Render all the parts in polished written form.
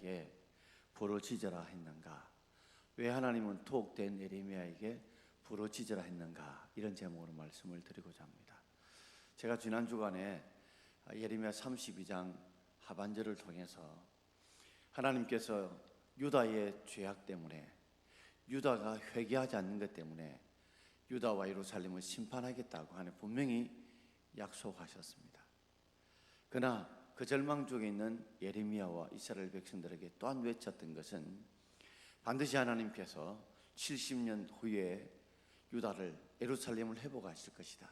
예레미야에게 부르짖으라 했는가? 왜 하나님은 투옥된 예레미야에게 부르짖으라 했는가? 이런 제목으로 말씀을 드리고자 합니다. 제가 지난 주간에 예레미야 32장 하반절을 통해서 하나님께서 유다의 죄악 때문에, 유다가 회개하지 않는 것 때문에 유다와 예루살렘을 심판하겠다고 하는 분명히 약속하셨습니다. 그러나 그 절망 중에 있는 예레미야와 이스라엘 백성들에게 또한 외쳤던 것은 반드시 하나님께서 70년 후에 유다를, 예루살렘을 회복하실 것이다.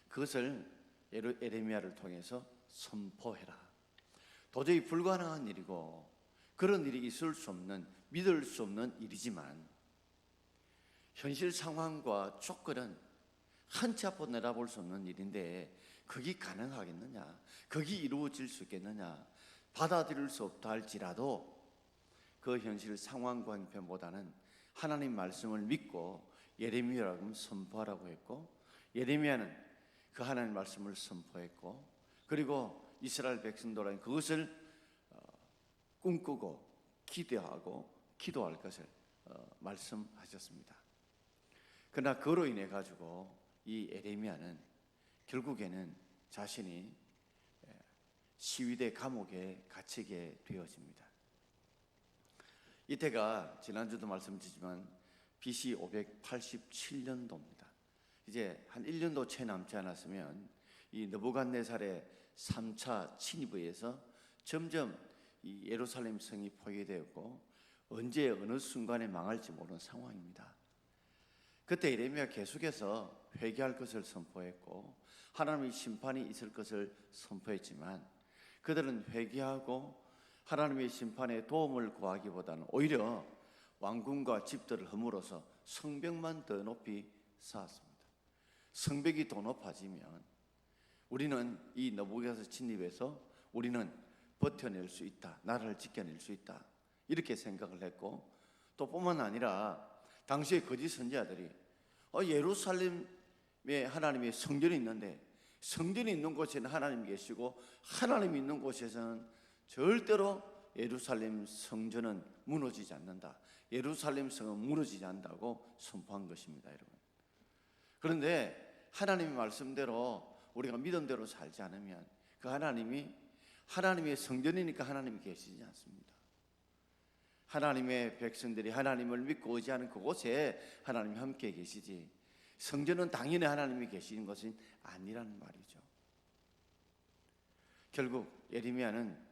그것을 예레미야를 통해서 선포해라. 도저히 불가능한 일이고 그런 일이 있을 수 없는, 믿을 수 없는 일이지만 현실 상황과 조건은 한치 앞으로 내다볼 수 없는 일인데 그게 가능하겠느냐, 그게 이루어질 수 있겠느냐, 받아들일 수 없다 할지라도 그 현실 상황과 형편보다는 하나님 말씀을 믿고 예레미야라고 선포하라고 했고, 예레미야는 그 하나님 말씀을 선포했고, 그리고 이스라엘 백성들은 그것을 꿈꾸고 기대하고 기도할 것을 말씀하셨습니다. 그러나 그로 인해 가지고 이 예레미야는 결국에는 자신이 시위대 감옥에 갇히게 되어집니다. 이때가 지난주도 말씀드리지만 BC 587년도입니다. 이제 한 1년도 채 남지 않았으면 이 느부갓네살의 3차 침입에 의해서 점점 이 예루살렘 성이 포위되었고 언제 어느 순간에 망할지 모르는 상황입니다. 그때 예레미야 계속해서 회개할 것을 선포했고 하나님의 심판이 있을 것을 선포했지만 그들은 회개하고 하나님의 심판에 도움을 구하기보다는 오히려 왕궁과 집들을 허물어서 성벽만 더 높이 쌓았습니다. 성벽이 더 높아지면 우리는 이 느부갓네살 침입에서 우리는 버텨낼 수 있다, 나라를 지켜낼 수 있다, 이렇게 생각을 했고, 또 뿐만 아니라 당시에 거짓 선지자들이 예루살렘에 하나님의 성전이 있는데 성전이 있는 곳에는 하나님이 계시고 하나님이 있는 곳에서는 절대로 예루살렘 성전은 무너지지 않는다, 예루살렘 성은 무너지지 않는다고 선포한 것입니다, 여러분. 그런데 하나님의 말씀대로 우리가 믿음대로 살지 않으면 그 하나님이, 하나님의 성전이니까 하나님이 계시지 않습니다. 하나님의 백성들이 하나님을 믿고 의지하는 그곳에 하나님이 함께 계시지, 성전은 당연히 하나님이 계시는 것은 아니라는 말이죠. 결국 예레미야는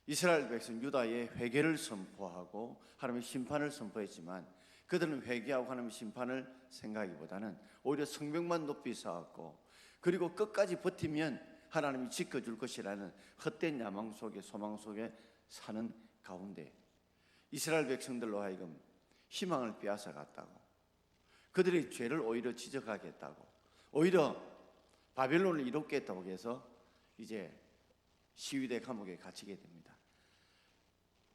이스라엘 백성 유다의 회개를 선포하고 하나님의 심판을 선포했지만 그들은 회개하고 하나님의 심판을 생각하기보다는 오히려 성벽만 높이 쌓았고, 그리고 끝까지 버티면 하나님이 지켜줄 것이라는 헛된 야망 속에, 소망 속에 사는 가운데 이스라엘 백성들로 하여금 희망을 빼앗아갔다고, 그들의 죄를 오히려 지적하겠다고, 오히려 바벨론을 이롭겠다고 해서 이제 시위대 감옥에 갇히게 됩니다.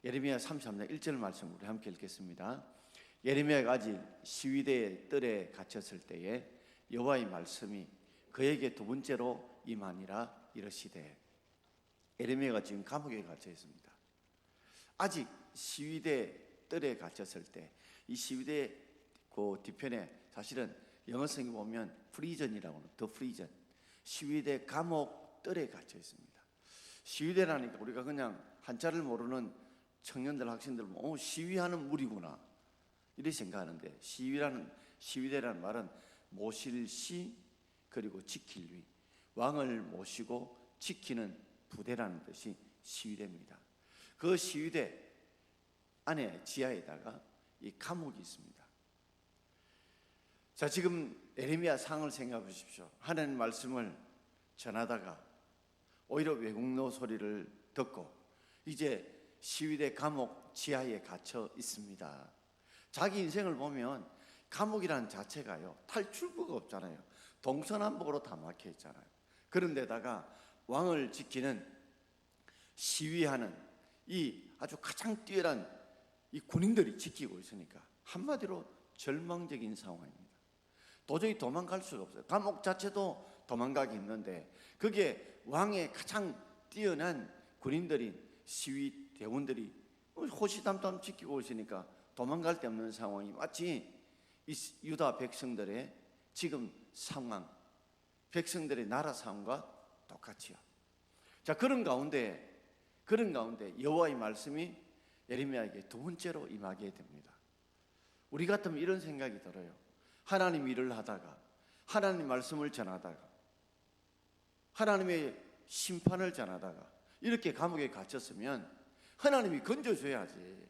예레미야 33장 1절 말씀 우리 함께 읽겠습니다. 예레미야가 아직 시위대의 뜰에 갇혔을 때에 여호와의 말씀이 그에게 두 번째로 임하니라 이르시되, 예레미야가 지금 감옥에 갇혀 있습니다. 아직 시위대 뜰에 갇혔을 때, 이 시위대 그 뒤편에 사실은 영어 성경에 보면 프리전이라고 하는, 더 프리전, 시위대 감옥 뜰에 갇혀 있습니다. 시위대라니까 우리가 그냥 한자를 모르는 청년들, 학생들 보면 시위하는 무리구나 이렇게 생각하는데, 시위대라는 말은 모실 시 그리고 지킬 위, 왕을 모시고 지키는 부대라는 뜻이 시위대입니다. 그 시위대 안에 지하에다가 이 감옥이 있습니다. 자, 지금 예레미야 상을 생각해 보십시오. 하나님 말씀을 전하다가 오히려 외국노 소리를 듣고 이제 시위대 감옥 지하에 갇혀 있습니다. 자기 인생을 보면 감옥이라는 자체가요, 탈출구가 없잖아요. 동서남북으로 다 막혀 있잖아요. 그런데다가 왕을 지키는, 시위하는 이 아주 가장 뛰어난 이 군인들이 지키고 있으니까 한마디로 절망적인 상황입니다. 도저히 도망갈 수가 없어요. 감옥 자체도 도망가기 힘든데 그게 왕의 가장 뛰어난 군인들인 대원들이 호시탐탐 지키고 오시니까 도망갈 데 없는 상황이 마치 이 유다 백성들의 지금 상황, 백성들의 나라 상황과 똑같이요. 자, 그런 가운데 여호와의 말씀이 예레미야에게 두 번째로 임하게 됩니다. 우리 같으면 이런 생각이 들어요. 하나님 일을 하다가, 하나님 말씀을 전하다가, 하나님의 심판을 전하다가 이렇게 감옥에 갇혔으면 하나님이 건져줘야지.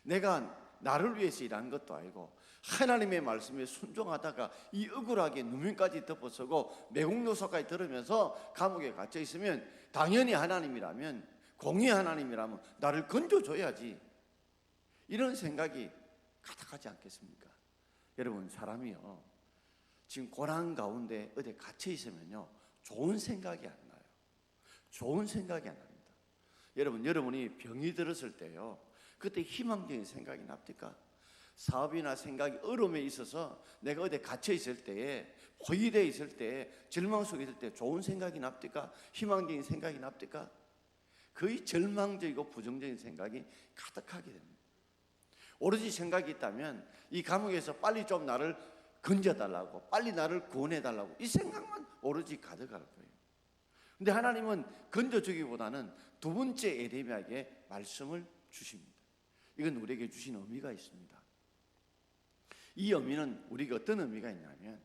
내가 나를 위해서 일하는 것도 아니고 하나님의 말씀에 순종하다가 이 억울하게 누명까지 덮어서고 매국노소까지 들으면서 감옥에 갇혀 있으면 당연히 하나님이라면, 공의 하나님이라면 나를 건져줘야지. 이런 생각이 가득하지 않겠습니까? 여러분, 사람이요, 지금 고난 가운데 어디 갇혀 있으면요, 좋은 생각이 안 나요. 좋은 생각이 안 납니다. 여러분이 병이 들었을 때요, 그때 희망적인 생각이 납니까? 사업이나 생각이 어려움에 있어서 내가 어디 갇혀 있을 때에, 포위되어 있을 때, 절망 속에 있을 때 좋은 생각이 납니까? 희망적인 생각이 납니까? 거의 절망적이고 부정적인 생각이 가득하게 됩니다. 오로지 생각이 있다면 이 감옥에서 빨리 좀 나를 건져달라고, 빨리 나를 구원해달라고 이 생각만 오로지 가득할 거예요. 근데 하나님은 건져주기보다는 두 번째 예레미야에게 말씀을 주십니다. 이건 우리에게 주신 의미가 있습니다. 이 의미는 우리가 어떤 의미가 있냐면,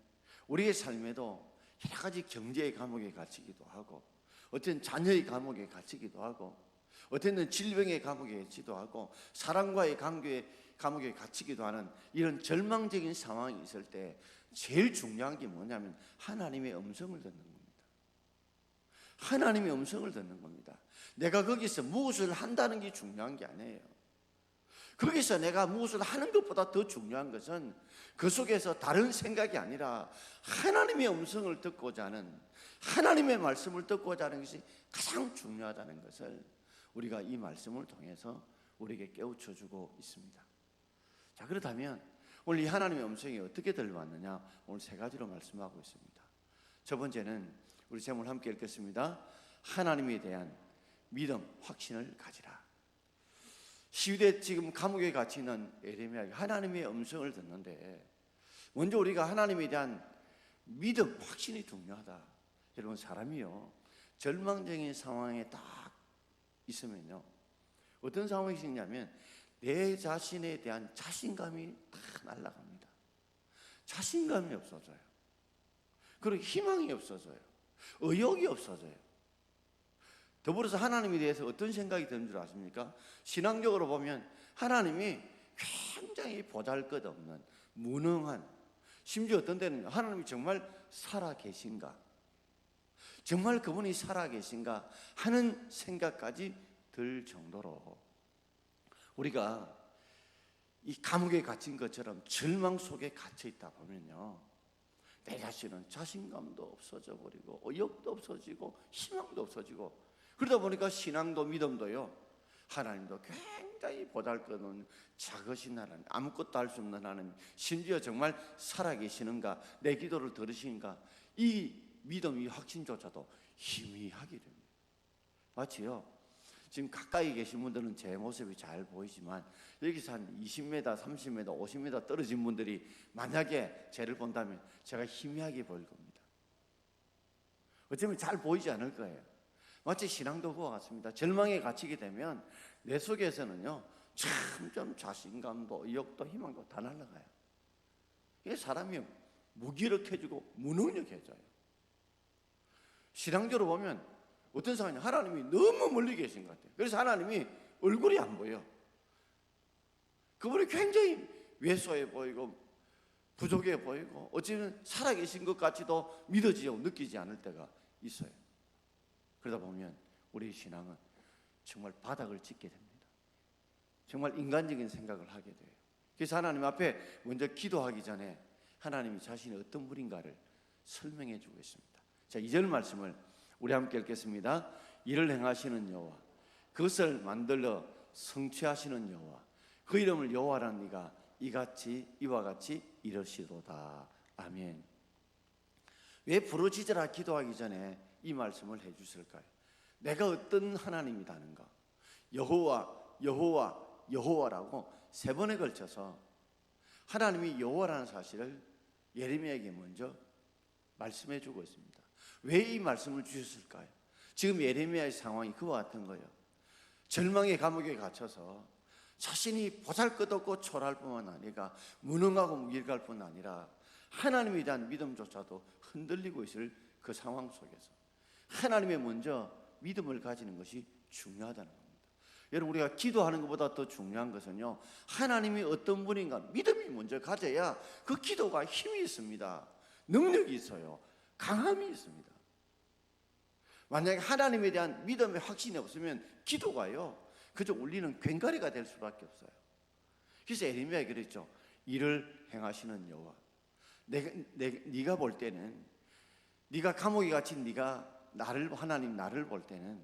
우리의 삶에도 여러 가지 경제의 감옥에 갇히기도 하고, 어떤 자녀의 감옥에 갇히기도 하고, 어떤 질병의 감옥에 갇히기도 하고, 사랑과의 관계의 감옥에 갇히기도 하는 이런 절망적인 상황이 있을 때 제일 중요한 게 뭐냐면 하나님의 음성을 듣는 겁니다. 하나님의 음성을 듣는 겁니다. 내가 거기서 무엇을 한다는 게 중요한 게 아니에요. 거기서 내가 무엇을 하는 것보다 더 중요한 것은 그 속에서 다른 생각이 아니라 하나님의 음성을 듣고자 하는, 하나님의 말씀을 듣고자 하는 것이 가장 중요하다는 것을 우리가 이 말씀을 통해서 우리에게 깨우쳐 주고 있습니다. 자, 그렇다면 오늘 이 하나님의 음성이 어떻게 들려왔느냐, 오늘 세 가지로 말씀하고 있습니다. 첫 번째는 우리 제목을 함께 읽겠습니다. 하나님에 대한 믿음, 확신을 가지라. 시위대 지금 감옥에 갇혀 있는 예레미야가 하나님의 음성을 듣는데, 먼저 우리가 하나님에 대한 믿음, 확신이 중요하다. 여러분, 사람이요, 절망적인 상황에 딱 있으면요, 어떤 상황이 있냐면 내 자신에 대한 자신감이 다 날아갑니다. 자신감이 없어져요. 그리고 희망이 없어져요. 의욕이 없어져요. 더불어서 하나님에 대해서 어떤 생각이 드는 줄 아십니까? 신앙적으로 보면 하나님이 굉장히 보잘것없는, 무능한, 심지어 어떤 때는 하나님이 정말 살아계신가, 정말 그분이 살아계신가 하는 생각까지 들 정도로 우리가 이 감옥에 갇힌 것처럼 절망 속에 갇혀 있다 보면요, 내 자신은 자신감도 없어져 버리고 의욕도 없어지고 희망도 없어지고, 그러다 보니까 신앙도 믿음도요, 하나님도 굉장히 보잘것없는 작으신 하나님, 아무것도 할 수 없는 하나님, 심지어 정말 살아계시는가, 내 기도를 들으시는가, 이 믿음, 이 확신조차도 희미하게 됩니다. 마치요, 지금 가까이 계신 분들은 제 모습이 잘 보이지만 여기서 한 20m, 30m, 50m 떨어진 분들이 만약에 저를 본다면 제가 희미하게 보일 겁니다. 어쩌면 잘 보이지 않을 거예요. 마치 신앙도 그와 같습니다. 절망에 갇히게 되면 내 속에서는요, 점점 자신감도 의욕도 희망도 다 날아가요. 이게 사람이 무기력해지고 무능력해져요. 신앙적으로 보면 어떤 상황이 하나님이 너무 멀리 계신 것 같아요. 그래서 하나님이 얼굴이 안 보여. 그분이 굉장히 왜소해 보이고 부족해 보이고 어찌면 살아계신 것 같이도 믿어지고 느끼지 않을 때가 있어요. 그러다 보면 우리의 신앙은 정말 바닥을 찍게 됩니다. 정말 인간적인 생각을 하게 돼요. 그래서 하나님 앞에 먼저 기도하기 전에 하나님이 자신이 어떤 분인가를 설명해 주고 있습니다. 자, 2절 말씀을 우리 함께 읽겠습니다. 이를 행하시는 여호와, 그것을 만들어 성취하시는 여호와, 그 이름을 여호와라는 이가 이와 같이 이르시도다. 아멘. 왜 부르짖으라 기도하기 전에 이 말씀을 해주실까요? 내가 어떤 하나님이라는가, 여호와 여호와, 여호와라고 세 번에 걸쳐서 하나님이 여호와라는 사실을 예레미야에게 먼저 말씀해 주고 있습니다. 왜 이 말씀을 주셨을까요? 지금 예레미야의 상황이 그와 같은 거예요. 절망의 감옥에 갇혀서 자신이 보잘것없고 초라할 뿐만 아니라 무능하고 무기력할 뿐 아니라 하나님에 대한 믿음조차도 흔들리고 있을 그 상황 속에서 하나님에 먼저 믿음을 가지는 것이 중요하다는 겁니다. 여러분, 우리가 기도하는 것보다 더 중요한 것은요, 하나님이 어떤 분인가 믿음이 먼저 가져야 그 기도가 힘이 있습니다. 능력이 있어요. 강함이 있습니다. 만약에 하나님에 대한 믿음의 확신이 없으면 기도가요 그저 울리는 괭가리가 될 수밖에 없어요. 그래서 예레미야가 그랬죠. 이를 행하시는 여호와, 네가 볼 때는, 네가 감옥에 갇힌 하나님 나를 볼 때는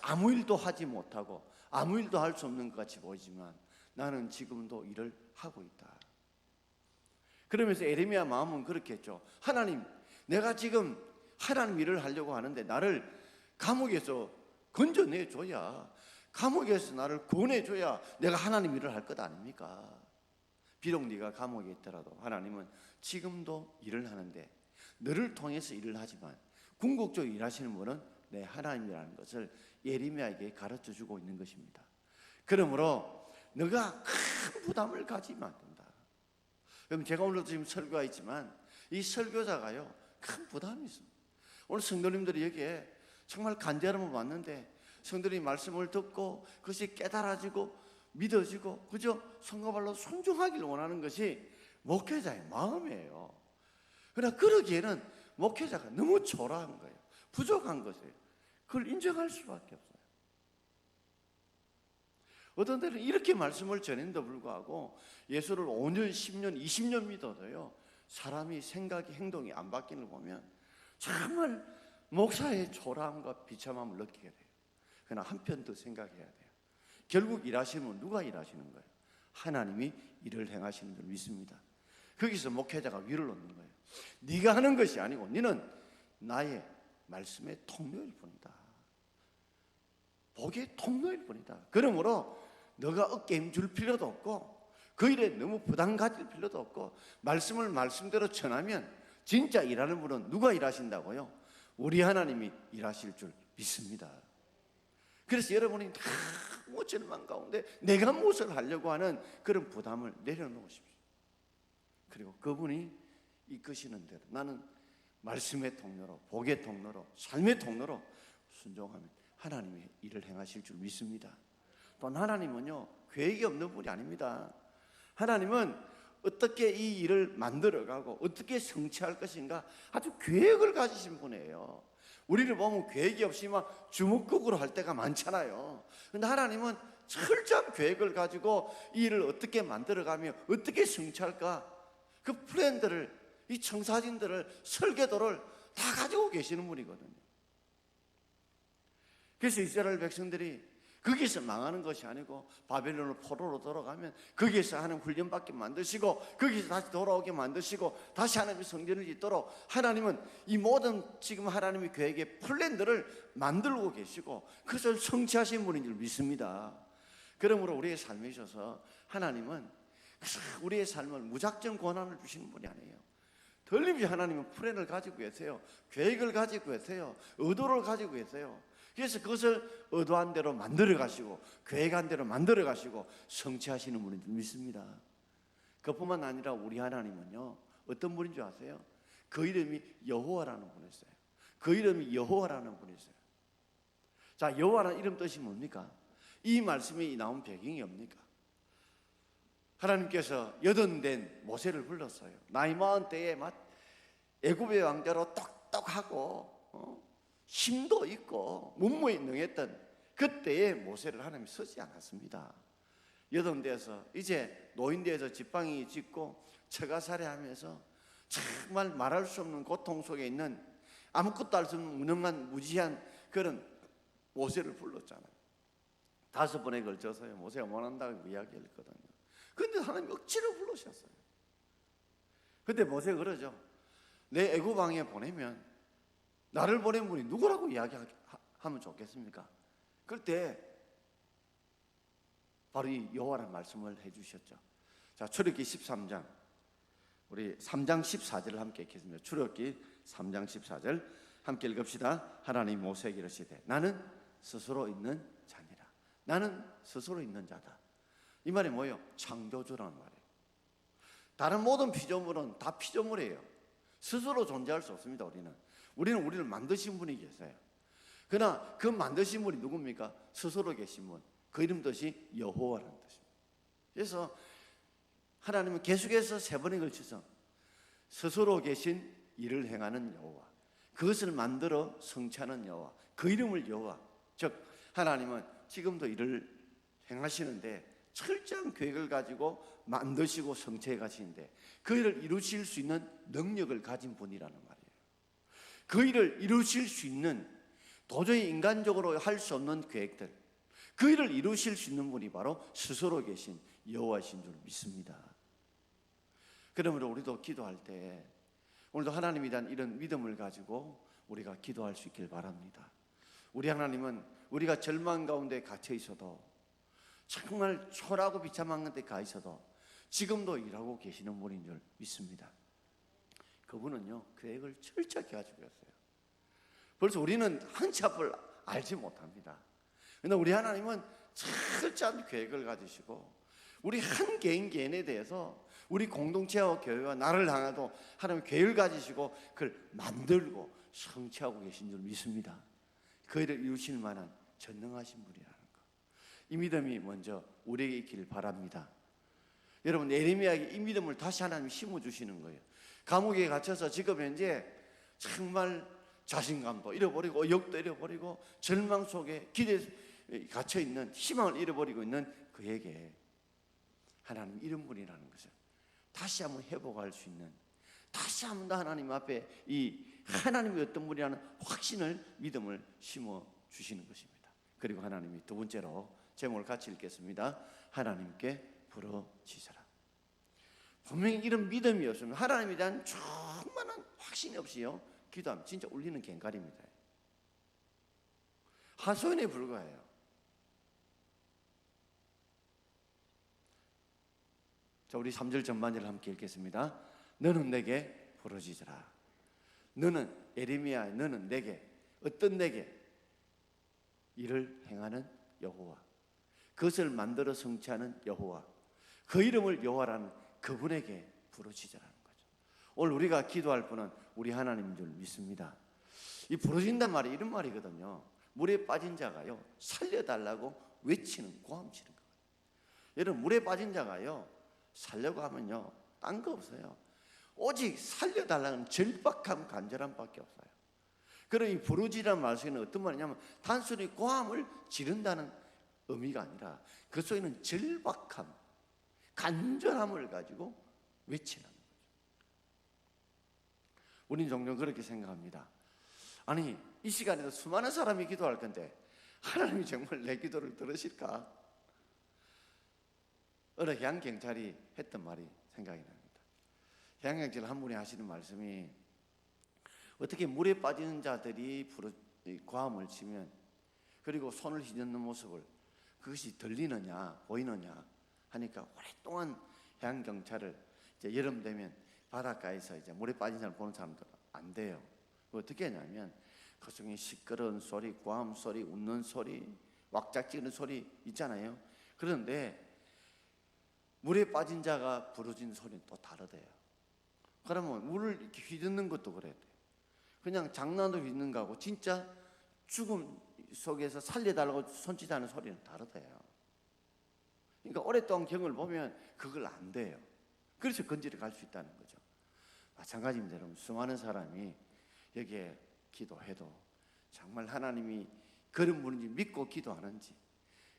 아무 일도 하지 못하고 아무 일도 할 수 없는 것 같이 보이지만 나는 지금도 일을 하고 있다. 그러면서 예레미야 마음은 그렇게 했죠. 하나님, 내가 지금 하나님 일을 하려고 하는데 나를 감옥에서 건져내줘야, 감옥에서 나를 구원해줘야 내가 하나님 일을 할 것 아닙니까? 비록 네가 감옥에 있더라도 하나님은 지금도 일을 하는데 너를 통해서 일을 하지만 궁극적으로 일하시는 분은 내 하나님이라는 것을 예레미야에게 가르쳐주고 있는 것입니다. 그러므로 너가 큰 부담을 가지면 안 된다. 그럼 제가 오늘도 지금 설교가 있지만 이 설교자가요 큰 부담이 있습니다. 오늘 성도님들이 여기에 정말 간절함을 왔는데 성도님이 말씀을 듣고 그것이 깨달아지고 믿어지고 그저 성가발로 순종하기를 원하는 것이 목회자의 마음이에요. 그러나 그러기에는 목회자가 너무 초라한 거예요. 부족한 것이에요. 그걸 인정할 수밖에 없어요. 어떤 때는 이렇게 말씀을 전했는데도 불구하고 예수를 5년, 10년, 20년 믿어도요 사람이 생각이 행동이 안 바뀌는 걸 보면 정말 목사의 초라함과 비참함을 느끼게 돼요. 그러나 한편 더 생각해야 돼요. 결국 일하시는 분 누가 일하시는 거예요? 하나님이 일을 행하시는 줄 믿습니다. 거기서 목회자가 위를 얻는 거예요. 네가 하는 것이 아니고 너는 나의 말씀의 통로일 뿐이다. 복의 통로일 뿐이다. 그러므로 너가 어깨 힘줄 필요도 없고 그 일에 너무 부담 가질 필요도 없고 말씀을 말씀대로 전하면 진짜 일하는 분은 누가 일하신다고요? 우리 하나님이 일하실 줄 믿습니다. 그래서 여러분이 너무 절망 가운데 내가 무엇을 하려고 하는 그런 부담을 내려놓으십시오. 그리고 그분이 이끄시는 대로 나는 말씀의 통로로, 복의 통로로, 삶의 통로로 순종하면 하나님이 일을 행하실 줄 믿습니다. 또 하나님은요 계획이 없는 분이 아닙니다. 하나님은 어떻게 이 일을 만들어가고 어떻게 성취할 것인가 아주 계획을 가지신 분이에요. 우리를 보면 계획이 없이 막 주먹국으로 할 때가 많잖아요. 그런데 하나님은 철저한 계획을 가지고 이 일을 어떻게 만들어가며 어떻게 성취할까 그 플랜들을, 이 청사진들을, 설계도를 다 가지고 계시는 분이거든요. 그래서 이스라엘 백성들이 거기서 망하는 것이 아니고 바벨론으로 포로로 돌아가면 거기에서 하나님 훈련받게 만드시고 거기서 다시 돌아오게 만드시고 다시 하나님의 성전을 짓도록 하나님은 이 모든 지금 하나님의 계획의 플랜들을 만들고 계시고 그것을 성취하신 분인 줄 믿습니다. 그러므로 우리의 삶에 있어서 하나님은 우리의 삶을 무작정 권한을 주시는 분이 아니에요. 틀림없이 하나님은 플랜을 가지고 계세요. 계획을 가지고 계세요. 의도를 가지고 계세요. 그래서 그것을 의도한 대로 만들어 가시고 계획한 대로 만들어 가시고 성취하시는 분인 줄 믿습니다. 그뿐만 아니라 우리 하나님은요 어떤 분인 줄 아세요? 그 이름이 여호와라는 분이세요. 그 이름이 여호와라는 분이세요. 자, 여호와라는 이름 뜻이 뭡니까? 이 말씀이 나온 배경이 뭡니까? 하나님께서 여든된 모세를 불렀어요. 나이 많은 때에 애굽의 왕자로 똑똑하고 힘도 있고 문무에 능했던 그때의 모세를 하나님이 쓰지 않았습니다. 여든돼서 이제 노인돼서 지팡이 짚고 처가살이하면서 정말 말할 수 없는 고통 속에 있는 아무것도 할 수 없는 무능한 무지한 그런 모세를 불렀잖아요. 5번에 걸쳐서요 모세가 원한다고 이야기했거든요. 그런데 하나님이 억지로 부르셨어요. 그때 모세가 그러죠. 내 애굽 왕에 보내면 나를 보낸 분이 누구라고 이야기하면 좋겠습니까? 그럴 때 바로 이 여호와라는 말씀을 해주셨죠. 자, 출애굽기 13장 우리 3장 14절을 함께 읽겠습니다. 출애굽기 3장 14절 함께 읽읍시다. 하나님 모세에게 이르시되 나는 스스로 있는 자니라. 나는 스스로 있는 자다. 이 말이 뭐예요? 창조주라는 말이에요. 다른 모든 피조물은 다 피조물이에요. 스스로 존재할 수 없습니다. 우리는 우리를 만드신 분이 계세요. 그러나 그 만드신 분이 누굽니까? 스스로 계신 분. 그 이름 뜻이 여호와라는 뜻입니다. 그래서 하나님은 계속해서 세 번에 걸쳐서 스스로 계신 일을 행하는 여호와, 그것을 만들어 성취하는 여호와, 그 이름을 여호와, 즉 하나님은 지금도 일을 행하시는데 철저한 계획을 가지고 만드시고 성취해 가시는데 그 일을 이루실 수 있는 능력을 가진 분이라는 말이에요. 그 일을 이루실 수 있는 도저히 인간적으로 할 수 없는 계획들, 그 일을 이루실 수 있는 분이 바로 스스로 계신 여호와신 줄 믿습니다. 그러므로 우리도 기도할 때 오늘도 하나님에 대한 이런 믿음을 가지고 우리가 기도할 수 있길 바랍니다. 우리 하나님은 우리가 절망 가운데 갇혀 있어도, 정말 초라하고 비참한 데 가 있어도 지금도 일하고 계시는 분인 줄 믿습니다. 그분은요 계획을 철저하게 가지고 있어요. 벌써 우리는 한 치 앞을 알지 못합니다. 그런데 우리 하나님은 철저한 계획을 가지시고 우리 한 개인 개인에 대해서 우리 공동체와 교회와 나를 향해도 하나님 계획을 가지시고 그걸 만들고 성취하고 계신 줄 믿습니다. 그 일을 이루실 만한 전능하신 분이라는 것, 이 믿음이 먼저 우리에게 있기를 바랍니다. 여러분, 예레미야에게 이 믿음을 다시 하나님이 심어주시는 거예요. 감옥에 갇혀서 지금 현재 정말 자신감도 잃어버리고 의욕도 잃어버리고 절망 속에 기대에 갇혀있는, 희망을 잃어버리고 있는 그에게 하나님 이런 분이라는 것을 다시 한번 회복할 수 있는, 다시 한번 더 하나님 앞에 이 하나님이 어떤 분이라는 확신을, 믿음을 심어주시는 것입니다. 그리고 하나님이 두 번째로 제목을 같이 읽겠습니다. 하나님께 부르짖으라. 분명히 이런 믿음이 없으면, 하나님에 대한 충만한 확신이 없이요 기도하면 진짜 울리는 갱갈입니다. 하소연에 불과해요. 자, 우리 3절 전반절을 함께 읽겠습니다. 너는 내게 부르짖으라. 너는, 예레미야, 너는 내게, 어떤 내게? 일을 행하는 여호와, 그것을 만들어 성취하는 여호와, 그 이름을 여호와라는 그분에게 부르짖으라는 거죠. 오늘 우리가 기도할 분은 우리 하나님인 줄 믿습니다. 이 부르짖는단 말이 이런 말이거든요. 물에 빠진 자가요 살려달라고 외치는, 고함치는 거예요. 여러분, 물에 빠진 자가요 살려고 하면요 딴 거 없어요. 오직 살려달라는 절박함, 간절함밖에 없어요. 그럼 이 부르짖으라는 말 속에는 어떤 말이냐면 단순히 고함을 지른다는 의미가 아니라 그 속에는 절박함, 간절함을 가지고 외치는 거죠. 우리는 종종 그렇게 생각합니다. 아니, 이 시간에도 수많은 사람이 기도할 건데 하나님이 정말 내 기도를 들으실까? 어느 해양경찰이 했던 말이 생각이 납니다. 해양경찰 한 분이 하시는 말씀이, 어떻게 물에 빠지는 자들이 고함을 치면, 그리고 손을 휘젓는 모습을, 그것이 들리느냐 보이느냐 하니까, 오랫동안 해양경찰을 이제 여름 되면 바닷가에서 이제 물에 빠진 사람 보는 사람들은 안 돼요. 어떻게 하냐면 그 중에 시끄러운 소리, 고함 소리, 웃는 소리, 왁작지는 소리 있잖아요. 그런데 물에 빠진 자가 부르짖는 소리는 또 다르대요. 그러면 물을 이렇게 휘젓는 것도 그래야 돼요. 그냥 장난으로 휘젓는 거하고 진짜 죽음 속에서 살려달라고 손짓하는 소리는 다르대요. 그러니까 오랫동안 경험을 보면 그걸 안 돼요. 그래서 건지러 갈 수 있다는 거죠. 마찬가지입니다. 여러분, 수많은 사람이 여기에 기도해도 정말 하나님이 그런 분인지 믿고 기도하는지,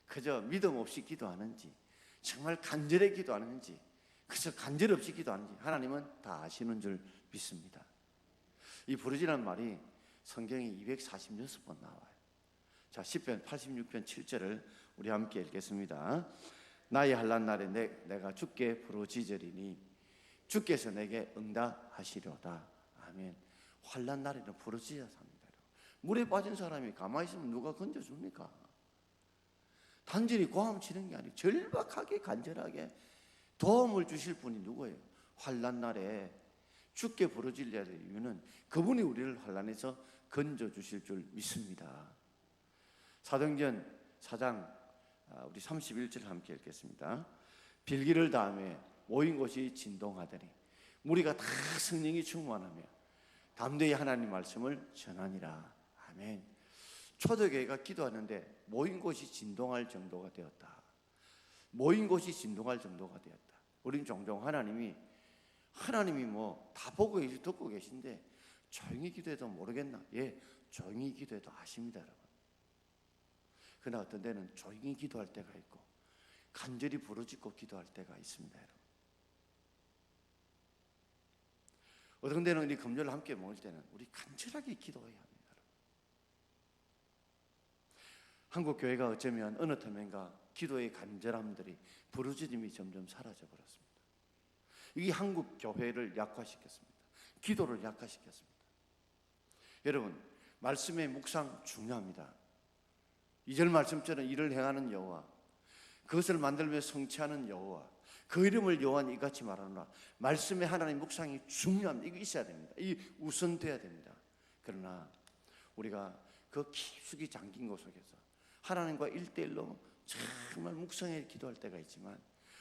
그저 믿음 없이 기도하는지, 정말 간절히 기도하는지, 그저 간절 없이 기도하는지 하나님은 다 아시는 줄 믿습니다. 이 부르짖으라는 말이 성경에 246번 나와요. 자, 시편 86편 7절을 우리 함께 읽겠습니다. 나의 환난 날에 내가 주께 부르짖으리니 주께서 내게 응답하시려다. 아멘. 환난 날에는 부르짖어야 합니다. 물에 빠진 사람이 가만히 있으면 누가 건져줍니까? 단순히 고함치는 게 아니고 절박하게 간절하게 도움을 주실 분이 누구예요? 환난 날에 죽게 부르짖어야 될 이유는 그분이 우리를 환난에서 건져 주실 줄 믿습니다. 사도행전 4장 우리 31절 함께 읽겠습니다. 빌기를 다음에 모인 곳이 진동하더니 무리가 다 성령이 충만하며 담대히 하나님 말씀을 전하니라. 아멘. 초대교회가 기도하는데 모인 곳이 진동할 정도가 되었다. 모인 곳이 진동할 정도가 되었다. 우린 종종 하나님이 뭐 다 보고 계시고 듣고 계신데 조용히 기도해도 모르겠나? 예, 조용히 기도해도 아십니다, 여러분. 그러나 어떤 데는 조용히 기도할 때가 있고 간절히 부르짖고 기도할 때가 있습니다, 여러분. 어떤 데는 우리 금요일 함께 모일 때는 우리 간절하게 기도해야 합니다. 한국 교회가 어쩌면 어느 틈엔가 기도의 간절함들이 부르짖음이 점점 사라져 버렸습니다. 이게 한국 교회를 약화시켰습니다. 기도를 약화시켰습니다. 여러분, 말씀의 묵상 중요합니다. 2절 말씀처럼 이를 행하는 여호와, 그것을 만들며 성취하는 여호와, 그 이름을 여호와는 이같이 말하노라. 말씀의 하나님 묵상이 중요합니다. 이거 있어야 됩니다. 이 우선돼야 됩니다. 그러나 우리가 그 깊숙이 잠긴 곳 속에서 하나님과 1대1로 정말 묵상해 기도할 때가 있지만,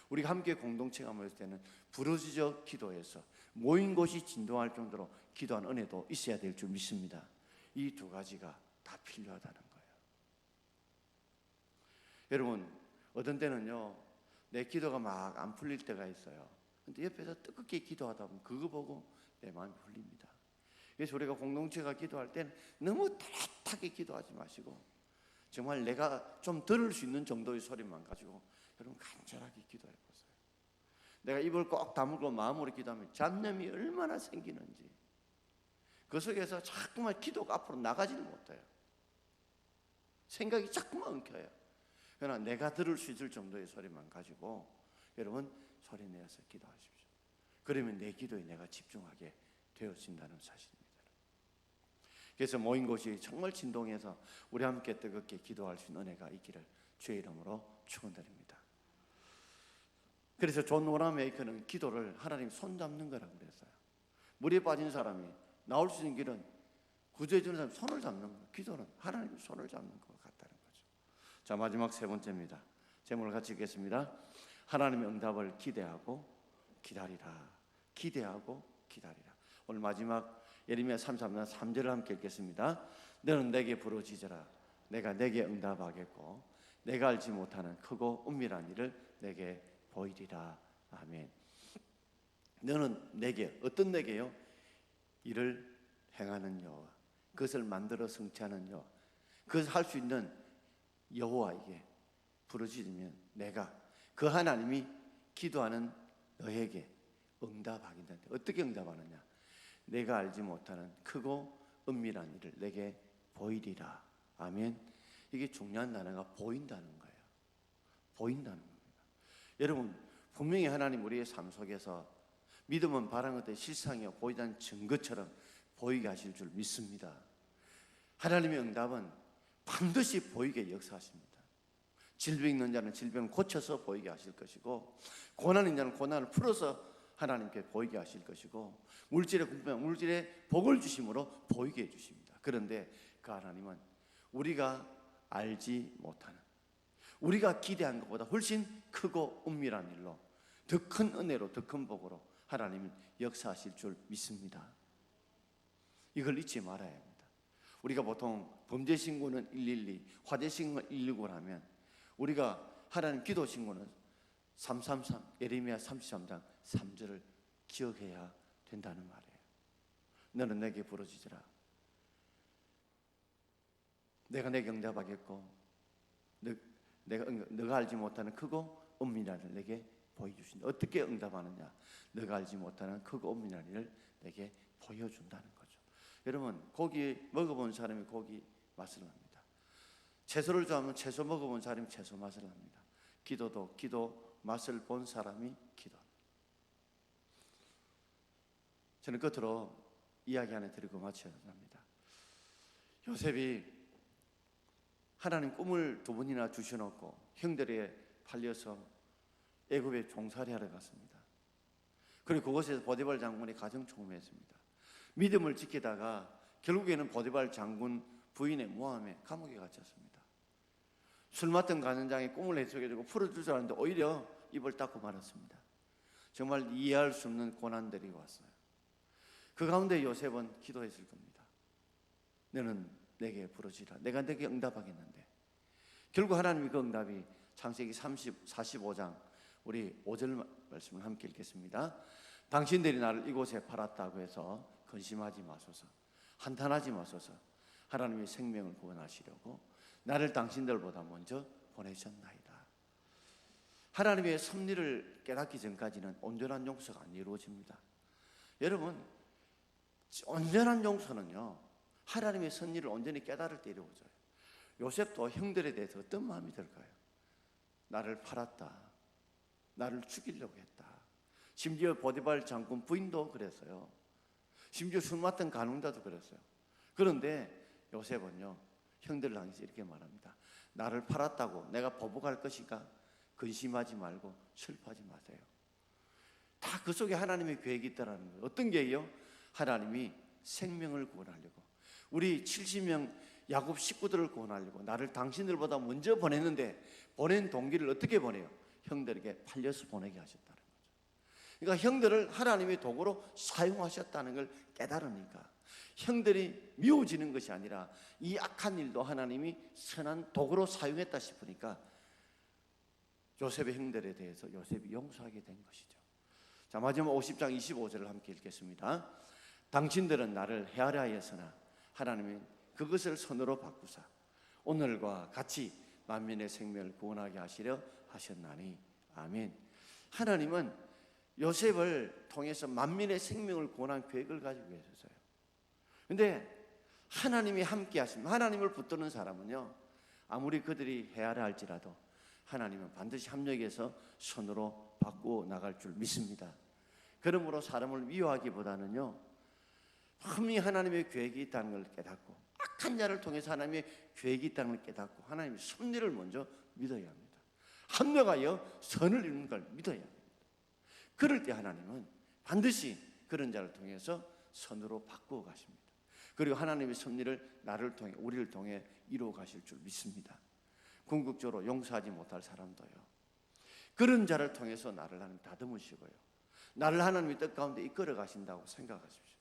우리가 함께 공동체가 모일 때는 부르짖어 기도해서 모인 곳이 진동할 정도로 기도한 은혜도 있어야 될 줄 믿습니다. 이 두 가지가 다 필요하다는 거예요. 여러분, 어떤 때는요, 내 기도가 막 안 풀릴 때가 있어요. 근데 옆에서 뜨겁게 기도하다 보면 그거 보고 내 마음이 풀립니다. 그래서 우리가 공동체가 기도할 때는 너무 따뜻하게 기도하지 마시고 정말 내가 좀 들을 수 있는 정도의 소리만 가지고 여러분 간절하게 기도해 보세요. 내가 입을 꼭 다물고 마음으로 기도하면 잡념이 얼마나 생기는지, 그 속에서 자꾸만 기도가 앞으로 나가지를 못해요. 생각이 자꾸만 엉켜요. 그러나 내가 들을 수 있을 정도의 소리만 가지고 여러분 소리 내어서 기도하십시오. 그러면 내 기도에 내가 집중하게 되어진다는 사실입니다. 그래서 모인 곳이 정말 진동해서 우리 함께 뜨겁게 기도할 수 있는 은혜가 있기를 주의 이름으로 축원드립니다. 그래서 존 워런 메이커는 기도를 하나님 손 잡는 거라고 그랬어요. 물에 빠진 사람이 나올 수 있는 길은 구조해 주는 사람이 손을 잡는 거예요. 기도는 하나님 손을 잡는 것 같다는 거죠. 자, 마지막 세 번째입니다. 제목을 같이 읽겠습니다. 하나님의 응답을 기대하고 기다리라. 기대하고 기다리라. 오늘 마지막 예레미야 33장 3절을 함께 읽겠습니다. 너는 내게 부르짖으라. 내가 내게 응답하겠고 내가 알지 못하는 크고 은밀한 일을 내게 보이리라. 아멘. 너는 내게, 어떤 내게요? 일을 행하는 여호와, 그것을 만들어 성취하는 여호와, 그것을 할 수 있는 여호와에게 부르짖으면 내가, 그 하나님이 기도하는 너에게 응답하겠다. 어떻게 응답하느냐? 내가 알지 못하는 크고 은밀한 일을 내게 보이리라. 아멘. 이게 중요한 단어가 보인다는 거예요. 보인다는 겁니다. 여러분, 분명히 하나님 우리의 삶 속에서 믿음은 바라는 것들이 실상이요 보이다는 증거처럼 보이게 하실 줄 믿습니다. 하나님의 응답은 반드시 보이게 역사하십니다. 질병 있는 자는 질병을 고쳐서 보이게 하실 것이고, 고난 있는 자는 고난을 풀어서 하나님께 보이게 하실 것이고, 물질에 궁핍한 물질에 복을 주심으로 보이게 해주십니다. 그런데 그 하나님은 우리가 알지 못하는, 우리가 기대한 것보다 훨씬 크고 은밀한 일로, 더 큰 은혜로, 더 큰 복으로 하나님은 역사하실 줄 믿습니다. 이걸 잊지 말아야 합니다. 우리가 보통 범죄 신고는 112, 화재 신고는 119를 하면 우리가 하나님 기도 신고는 333, 예레미야 33장 3절을 기억해야 된다는 말이에요. 너는 내게 부르짖으라. 내가 내게 응답하겠고 너가 알지 못하는 크고 은밀한 일을 내게 보여주신다. 어떻게 응답하느냐? 너가 알지 못하는 크고 은밀한 일을 내게 보여준다는 거죠. 여러분, 고기 먹어본 사람이 고기 맛을 압니다. 채소를 좋아하면 채소 먹어본 사람이 채소 맛을 압니다. 기도도 기도 맛을 본 사람이 기도합니다. 저는 끝으로 이야기 하나 드리고 마쳐야 합니다. 요셉이 하나님 꿈을 2번이나 주셔놓고 형들에 팔려서 애굽에 종살이 하러 갔습니다. 그리고 그곳에서 보디발 장군이 가정총무했습니다. 믿음을 지키다가 결국에는 보디발 장군 부인의 모함에 감옥에 갇혔습니다. 술 맡은 간원장이 꿈을 해석해주고 풀어줄 줄 알았는데 오히려 입을 닫고 말았습니다. 정말 이해할 수 없는 고난들이 왔어요. 그 가운데 요셉은 기도했을 겁니다. 너는 내게 부르지라. 내가 내게 응답하겠는데. 결국 하나님이 그 응답이 창세기 45장 우리 5절 말씀을 함께 읽겠습니다. 당신들이 나를 이곳에 팔았다고 해서 근심하지 마소서, 한탄하지 마소서. 하나님의 생명을 구원하시려고 나를 당신들보다 먼저 보내셨나이다. 하나님의 섭리를 깨닫기 전까지는 온전한 용서가 안 이루어집니다. 여러분, 온전한 용서는요, 하나님의 섭리를 온전히 깨달을 때 이루어져요. 요셉도 형들에 대해서 어떤 마음이 들까요? 나를 팔았다, 나를 죽이려고 했다. 심지어 보디발 장군 부인도 그랬어요. 심지어 술 맡은 간웅자도 그랬어요. 그런데 요셉은요, 형들을 향해서 이렇게 말합니다. 나를 팔았다고 내가 보복할 것인가? 근심하지 말고 슬퍼하지 마세요. 다 그 속에 하나님의 계획이 있다는 거예요. 어떤 계획이요? 하나님이 생명을 구원하려고, 우리 70명 야곱 식구들을 구원하려고 나를 당신들보다 먼저 보냈는데, 보낸 동기를 어떻게 보내요? 형들에게 팔려서 보내게 하셨다는 거죠. 그러니까 형들을 하나님의 도구로 사용하셨다는 걸 깨달으니까 형들이 미워지는 것이 아니라 이 악한 일도 하나님이 선한 도구로 사용했다 싶으니까 요셉의 형들에 대해서 요셉이 용서하게 된 것이죠. 자, 마지막 50장 25절을 함께 읽겠습니다. 당신들은 나를 헤아려 하였으나 하나님은 그것을 선으로 바꾸사 오늘과 같이 만민의 생명을 구원하게 하시려 하셨나니. 아멘. 하나님은 요셉을 통해서 만민의 생명을 구원한 계획을 가지고 계셨어요. 근데 하나님이 함께 하시면, 하나님을 붙드는 사람은요, 아무리 그들이 헤아려 할지라도 하나님은 반드시 합력해서 선으로 바꾸어 나갈 줄 믿습니다. 그러므로 사람을 미워하기보다는요, 분명히 하나님의 계획이 있다는 걸 깨닫고, 악한 자를 통해서 하나님의 계획이 있다는 걸 깨닫고 하나님의 섭리를 먼저 믿어야 합니다. 합력하여 선을 이루는 걸 믿어야 합니다. 그럴 때 하나님은 반드시 그런 자를 통해서 선으로 바꾸어 가십니다. 그리고 하나님의 섭리를 나를 통해, 우리를 통해 이루어 가실 줄 믿습니다. 궁극적으로 용서하지 못할 사람도요, 그런 자를 통해서 나를 하나님 다듬으시고요, 나를 하나님의 뜻 가운데 이끌어 가신다고 생각하십시오.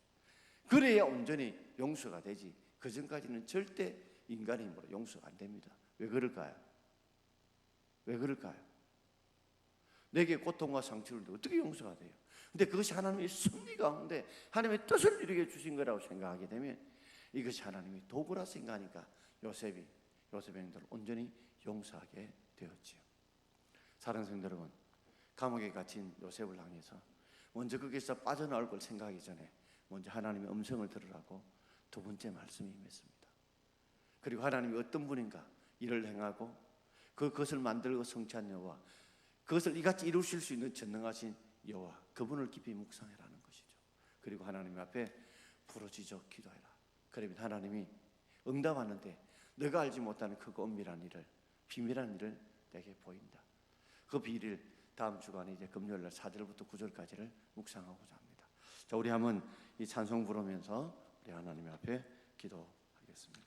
그래야 온전히 용서가 되지, 그 전까지는 절대 인간의 힘으로 용서가 안 됩니다. 왜 그럴까요? 왜 그럴까요? 내게 고통과 상처를 줘 어떻게 용서가 돼요? 근데 그것이 하나님의 섭리 가운데 하나님의 뜻을 이루게 주신 거라고 생각하게 되면 이것이 하나님의 도구라 생각하니까 요셉의 형들을 온전히 용서하게 되었지요. 사랑하는 성도 여러분, 감옥에 갇힌 요셉을 향해서 먼저 거기서 빠져나올 걸 생각하기 전에 먼저 하나님의 음성을 들으라고 두 번째 말씀이 임했습니다. 그리고 하나님이 어떤 분인가, 일을 행하고 그것을 만들고 성취한 여호와, 그것을 이같이 이루실 수 있는 전능하신 여호와, 그분을 깊이 묵상해라는 것이죠. 그리고 하나님 앞에 부르짖어 기도해라. 그러면 하나님이 응답하는데 너가 알지 못하는 그 은밀한 일을, 비밀한 일을 내게 보인다. 그 비밀을 다음 주간에 이제 금요일날 4절부터 9절까지를 묵상하고자 합니다. 자, 우리 한번 이 찬송 부르면서 우리 하나님 앞에 기도하겠습니다.